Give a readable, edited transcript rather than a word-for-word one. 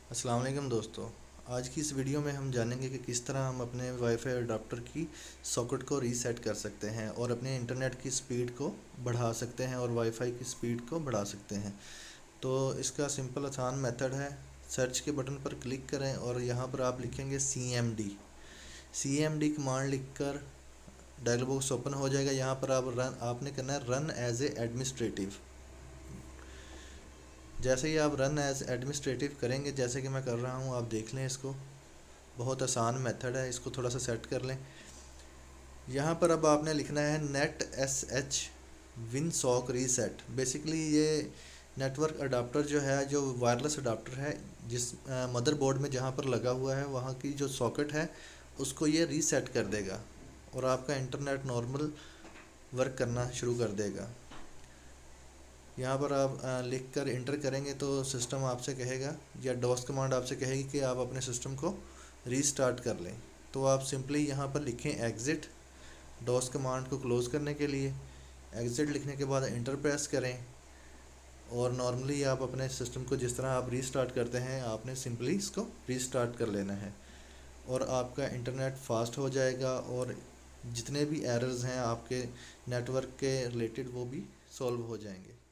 अस्सलाम वालेकुम दोस्तों। आज की इस वीडियो में हम जानेंगे कि किस तरह हम अपने वाईफाई अडाप्टर की सॉकेट को रीसेट कर सकते हैं और अपने इंटरनेट की स्पीड को बढ़ा सकते हैं और वाईफाई की स्पीड को बढ़ा सकते हैं। तो इसका सिंपल आसान मेथड है। सर्च के बटन पर क्लिक करें और यहाँ पर आप लिखेंगे CMD कमांड लिखकर डायलॉग बॉक्स ओपन हो जाएगा। यहाँ पर आपने करना है रन एज ए एडमिनिस्ट्रेटिव। जैसे ही आप रन एज एडमिनिस्ट्रेटिव करेंगे, जैसे कि मैं कर रहा हूँ, आप देख लें इसको। बहुत आसान मेथड है, इसको थोड़ा सा सेट कर लें। यहाँ पर अब आपने लिखना है नेट SH विनसॉक रीसेट। बेसिकली ये नेटवर्क अडाप्टर जो है, जो वायरलेस अडाप्टर है, जिस मदरबोर्ड में जहाँ पर लगा हुआ है वहाँ की जो सॉकेट है उसको ये रीसेट कर देगा और आपका इंटरनेट नॉर्मल वर्क करना शुरू कर देगा। यहाँ पर आप लिख कर इंटर करेंगे तो सिस्टम आपसे कहेगा, या डॉस कमांड आपसे कहेगी कि आप अपने सिस्टम को रीस्टार्ट कर लें। तो आप सिंपली यहाँ पर लिखें एग्ज़िट। डॉस कमांड को क्लोज़ करने के लिए एग्ज़िट लिखने के बाद इंटर प्रेस करें और नॉर्मली आप अपने सिस्टम को जिस तरह आप रीस्टार्ट करते हैं, आपने सिंपली इसको रीस्टार्ट कर लेना है और आपका इंटरनेट फास्ट हो जाएगा और जितने भी एरर्स हैं आपके नेटवर्क के रिलेटेड वो भी सॉल्व हो जाएंगे।